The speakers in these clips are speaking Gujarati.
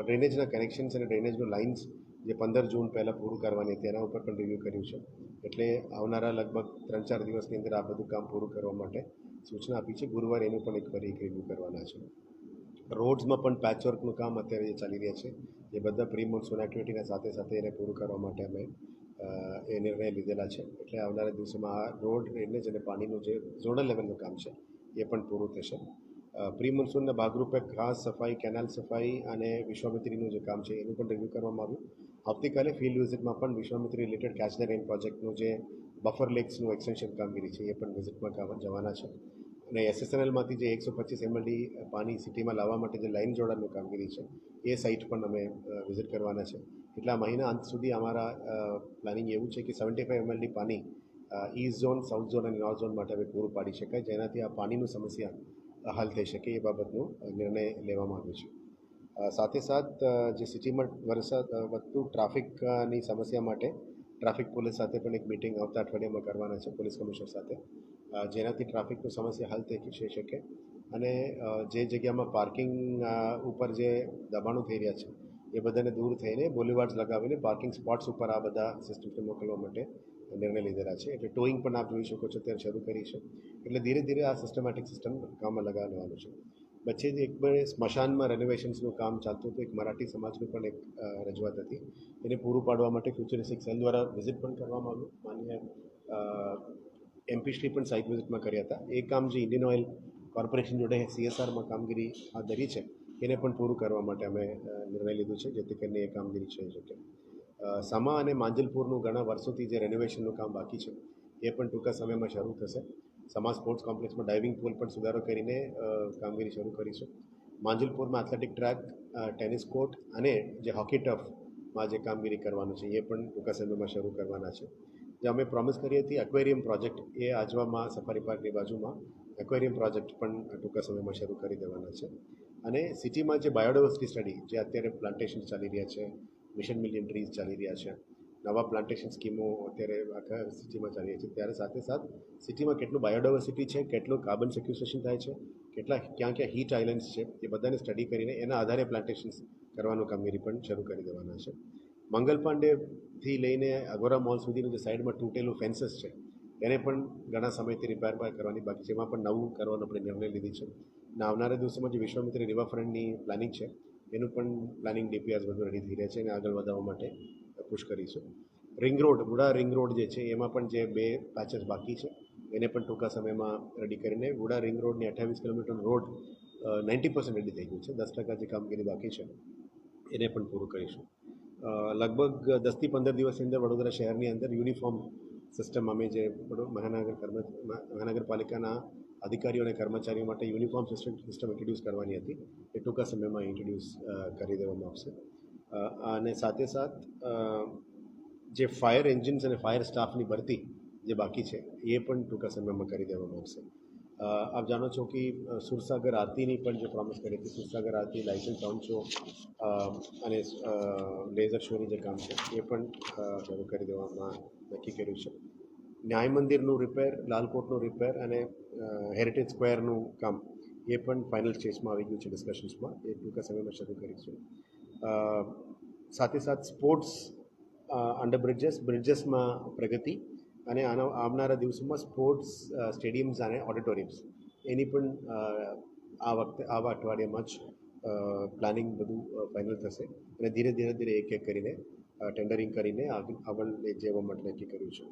ડ્રેનેજના કનેક્શન્સ અને ડ્રેનેજનું લાઇન્સ જે 15 જૂન પહેલાં પૂરું કરવાની તેના ઉપર પણ રિવ્યૂ કર્યું છે. એટલે આવનારા લગભગ 3-4 દિવસની અંદર આ બધું કામ પૂરું કરવા માટે સૂચના આપી છે. ગુરુવારે એનું પણ એક રિવ્યૂ કરવાના છે. રોડ્સમાં પણ પેચવર્કનું કામ અત્યારે જે ચાલી રહ્યા છે એ બધા પ્રી મોન્સૂન એક્ટિવિટીના સાથે સાથે એને પૂરું કરવા માટે અમે એ નિર્ણય લીધેલા છે. એટલે આવનારા દિવસોમાં આ રોડ ડ્રેનેજ અને પાણીનું જે ઝોનલ લેવલનું કામ છે એ પણ પૂરું થશે. પ્રી મોન્સૂનના ભાગરૂપે ખાસ સફાઈ, કેનાલ સફાઈ અને વિશ્વામિત્રીનું જે કામ છે એનું પણ રિવ્યૂ કરવામાં આવ્યું. આવતીકાલે ફિલ્ડ વિઝિટમાં પણ Vishwamitri related catch the rain પ્રોજેક્ટનું જે બફર લેક્સનું એક્સટેન્શન કામગીરી છે એ પણ વિઝિટમાં જવાના છે. અને SSNLમાંથી જે 125 MLD પાણી સિટીમાં લાવવા માટે જે લાઇન જોડાણનું કામગીરી છે એ સાઇટ પણ અમે વિઝિટ કરવાના છે. એટલા મહિના અંત સુધી અમારા પ્લાનિંગ એવું છે કે 75 MLD પાણી ઈસ્ટ ઝોન, સાઉથ ઝોન અને નોર્થ ઝોન માટે હવે પૂરું પાડી શકાય, જેનાથી આ પાણીનું સમસ્યા હલ થઈ શકે એ બાબતનો નિર્ણય લેવામાં આવ્યો છે. સાથે સાથ જે સિટીમાં વધતું ટ્રાફિકની સમસ્યા માટે ટ્રાફિક પોલીસ સાથે પણ એક મિટિંગ આવતા અઠવાડિયામાં કરવાના છે, પોલીસ કમિશનર સાથે, જેનાથી ટ્રાફિકની સમસ્યા હલ થઈ શકે અને જે જગ્યામાં પાર્કિંગ ઉપર જે દબાણો થઈ રહ્યા છે એ બધાને દૂર થઈને બોલીવાર્ડ્સ લગાવીને પાર્કિંગ સ્પોટ્સ ઉપર આ બધા સિસ્ટમને મોકલવા માટે નિર્ણય લીધેલા છે. એટલે ટોઈંગ પણ આપ જોઈ શકો છો ત્યારે શરૂ કરી છે. એટલે ધીરે ધીરે આ સિસ્ટમેટિક સિસ્ટમ કામમાં લગાવવાનું છે. વચ્ચે જ એક બે સ્મશાનમાં રેનોવેશન્સનું કામ ચાલતું હતું. એક મરાઠી સમાજનું પણ એક રજૂઆત હતી, એને પૂરું પાડવા માટે ફ્યુચરિસ્ટિક સેલ દ્વારા વિઝિટ પણ કરવામાં આવ્યું. માન્ય MP શ્રી પણ સાઇટ વિઝિટમાં કર્યા હતા. એ કામ જે ઇન્ડિયન ઓઇલ કોર્પોરેશન જોડે CSRમાં કામગીરી હાથ ધરી છે એને પણ પૂરું કરવા માટે અમે નિર્ણય લીધું છે, જેથી કરીને એ કામગીરી થઈ શકે. સમા અને માંજલપુરનું ઘણા વર્ષોથી જે રેનોવેશનનું કામ બાકી છે એ પણ ટૂંકા સમયમાં શરૂ થશે. સમા સ્પોર્ટ્સ કોમ્પ્લેક્સમાં ડાઇવિંગ પૂલ પણ સુધારો કરીને કામગીરી શરૂ કરીશું. માંજલપુરમાં એથ્લેટિક ટ્રેક, ટેનિસ કોર્ટ અને જે હોકી ટર્ફમાં જે કામગીરી કરવાનું છે એ પણ ટૂંકા સમયમાં શરૂ કરવાના છે. જે અમે પ્રોમિસ કરી હતી એક્વેરિયમ પ્રોજેક્ટ, એ આજવામાં સફારી પાર્કની બાજુમાં એક્વેરિયમ પ્રોજેક્ટ પણ ટૂંકા સમયમાં શરૂ કરી દેવાના છે. અને સિટીમાં જે બાયોડાયવર્સિટી સ્ટડી, જે અત્યારે પ્લાન્ટેશન ચાલી રહ્યા છે, મિશન મિલિયન ટ્રીઝ ચાલી રહ્યા છે, નવા પ્લાન્ટેશન સ્કીમો અત્યારે આખા સિટીમાં ચાલી રહી છે, ત્યારે સાથે સાથ સિટીમાં કેટલું બાયોડાયવર્સિટી છે, કેટલું કાર્બન સિક્વેસ્ટ્રેશન થાય છે, ક્યાં હીટ આઇલેન્ડ્સ છે, એ બધાને સ્ટડી કરીને એના આધારે પ્લાન્ટેશન્સ કરવાનું કામગીરી પણ શરૂ કરી દેવાના છે. મંગલ પાંડેથી લઈને અગોરા મોલ સુધીનું જે સાઈડમાં તૂટેલું ફેન્સીસ છે એને પણ ઘણા સમયથી રિપેર કરવાની બાકી છે, એમાં પણ નવું કરવાનો આપણે નિર્ણય લીધી છે. અને આવનારા દિવસોમાં જે વિશ્વામિત્રી રિવરફ્રન્ટની પ્લાનિંગ છે એનું પણ પ્લાનિંગ DPRs બધું રેડી થઈ રહ્યા છે અને આગળ વધારવા માટે પુશ કરીશું. Ring road, VUDA ring road જે છે એમાં પણ જે 2 પેચેસ બાકી છે એને પણ ટૂંકા સમયમાં રેડી કરીને વુડા રિંગ રોડની 28 કિલોમીટરનું રોડ 90% રેડી થઈ ગયું છે. 10% જે કામગીરી બાકી છે એને પણ પૂરું કરીશું. લગભગ 10થી 15 દિવસની અંદર વડોદરા શહેરની અંદર યુનિફોર્મ સિસ્ટમ અમે જે મહાનગરપાલિકાના અધિકારીઓ અને કર્મચારીઓ માટે યુનિફોર્મ સિસ્ટમ ઇન્ટ્રોડ્યુસ કરવાની હતી, એ ટૂંકા સમયમાં ઇન્ટ્રોડ્યુસ કરી દેવામાં આવશે. અને સાથે સાથ જે ફાયર એન્જિન્સ અને ફાયર સ્ટાફની ભરતી જે બાકી છે એ પણ ટૂંકા સમયમાં કરી દેવામાં આવશે. આપ જાણો છો કે સુરસાગર આરતીની પણ જે પ્રોમિસ કરી હતી, સુરસાગર આરતી, લાઇસન્સ સાઉન્ડ શો અને લેઝર શોની જે કામ છે એ પણ શરૂ કરી દેવામાં નક્કી કર્યું છે. ન્યાય મંદિરનું રિપેર, લાલકોટનું રિપેર અને હેરિટેજ સ્ક્વેરનું કામ એ પણ ફાઇનલ સ્ટેજમાં આવી ગયું છે ડિસ્કશન્સમાં, એ ટૂંકા સમયમાં શરૂ કરીશું. સાથે સાથ સ્પોર્ટ્સ અંડર બ્રિજેસમાં પ્રગતિ અને આવનારા દિવસોમાં સ્પોર્ટ્સ સ્ટેડિયમ્સ અને ઓડિટોરિયમ્સ એની પણ આવા અઠવાડિયામાં જ પ્લાનિંગ બધું ફાઇનલ થશે અને ધીરે ધીરે એક કરીને ટેન્ડરિંગ કરીને આગળ લઈ જવા માટે નક્કી કર્યું છે.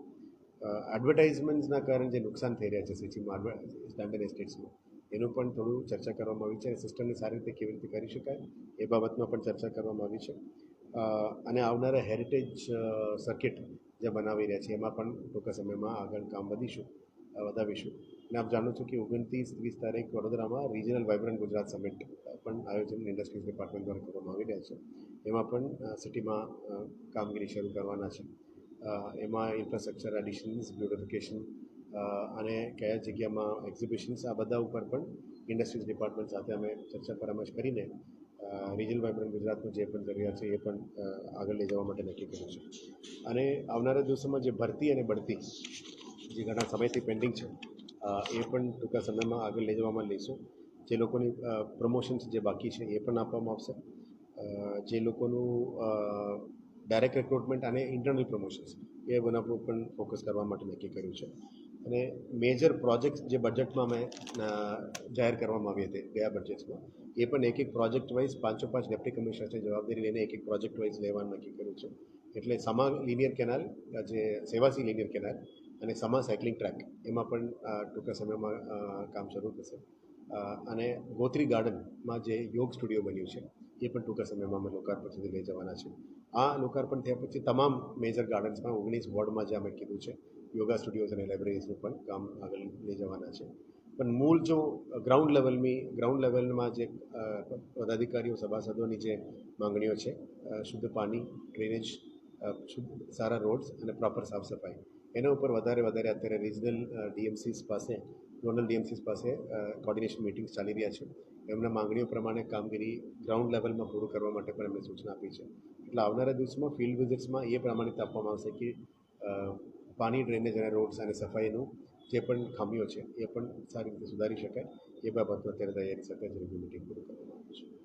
એડવર્ટાઇઝમેન્ટ્સના કારણે જે નુકસાન થઈ રહ્યા છે સિટીમાં સ્ટાન્ડર્ડ એસ્ટેટ્સમાં, એનું પણ થોડું ચર્ચા કરવામાં આવી છે અને સિસ્ટમને સારી રીતે કેવી રીતે કરી શકાય એ બાબતમાં પણ ચર્ચા કરવામાં આવી છે. અને આવનારા હેરિટેજ સર્કિટ જે બનાવી રહ્યા છે એમાં પણ ટૂંકા સમયમાં આગળ કામ વધાવીશું. અને આપ જાણો છો કે 29-30 તારીખ વડોદરામાં રિજનલ વાઇબ્રન્ટ ગુજરાત સમિટ પણ આયોજન ઇન્ડસ્ટ્રીઝ ડિપાર્ટમેન્ટ દ્વારા કરવામાં આવી રહ્યા છે. એમાં પણ સિટીમાં કામગીરી શરૂ કરવાના છે. એમાં ઇન્ફ્રાસ્ટ્રક્ચર એડિશન્સ, બ્યુટિફિકેશન અને કયા જગ્યામાં એક્ઝિબિશન્સ, આ બધા ઉપર પણ ઇન્ડસ્ટ્રીઝ ડિપાર્ટમેન્ટ સાથે અમે ચર્ચા પરામર્શ કરીને રિજનલ વાઇબ્રન્ટ ગુજરાતનું જે પણ જરૂરિયાત છે એ પણ આગળ લઈ જવા માટે નક્કી કર્યું છે. અને આવનારા દિવસોમાં જે ભરતી અને બઢતી જે ઘણા સમયથી પેન્ડિંગ છે એ પણ ટૂંકા સમયમાં આગળ લઈ જવામાં લઈશું. જે લોકોની પ્રમોશન્સ જે બાકી છે એ પણ આપવામાં આવશે. જે લોકોનું ડાયરેક્ટ રિક્રુટમેન્ટ અને ઇન્ટરનલ પ્રમોશન્સ એ બના પર પણ ફોકસ કરવા માટે નક્કી કર્યું છે. અને મેજર પ્રોજેક્ટ્સ જે બજેટમાં અમે જાહેર કરવામાં આવી હતી ગયા બજેટ્સમાં, એ પણ એક એક પ્રોજેક્ટ વાઇઝ 5 ડેપ્ટી કમિશનર્સની જવાબદારી લઈને એક એક પ્રોજેક્ટ વાઇઝ લેવાનું નક્કી કર્યું છે. એટલે સમા લિનિયર કેનાલ, જે સેવાસી લિનિયર કેનાલ અને સમા સાયકલિંગ ટ્રેક, એમાં પણ ટૂંકા સમયમાં કામ શરૂ થશે. અને ગોત્રી ગાર્ડનમાં જે યોગ સ્ટુડિયો બન્યું છે એ પણ ટૂંકા સમયમાં અમે લોકાર્પણ સુધી લઈ જવાના છે. આ લોકાર્પણ થયા પછી તમામ મેજર ગાર્ડન્સમાં 19 વોર્ડમાં જે અમે કીધું છે યોગા સ્ટુડિયોઝ અને લાઇબ્રેરીઝનું પણ કામ આગળ લઈ જવાના છે. પણ મૂળ જો ગ્રાઉન્ડ લેવલમાં જે પદાધિકારીઓ સભાસદોની જે માંગણીઓ છે, શુદ્ધ પાણી, ડ્રેનેજ, સારા રોડ્સ અને પ્રોપર સાફ સફાઈ, એના ઉપર વધારે અત્યારે રિજનલ ડીએમસીસ પાસે, ઝોનલ ડીએમસીસ પાસે કોર્ડિનેશન મિટિંગ્સ ચાલી રહ્યા છે. એમના માંગણીઓ પ્રમાણે કામગીરી ગ્રાઉન્ડ લેવલમાં પૂરું કરવા માટે પણ એમને સૂચના આપી છે. એટલે આવનારા દિવસમાં ફિલ્ડ વિઝિટ્સમાં એ પ્રમાણિત આપવામાં આવશે કે પાણી, ડ્રેનેજ અને રોડ્સ અને સફાઈનું જે પણ ખામીઓ છે એ પણ સારી રીતે સુધારી શકાય. એ બાબતમાં અત્યારે તૈયારી સાથે જ રિવ્યુ મિટિંગ પૂરું કરવામાં આવ્યું છે.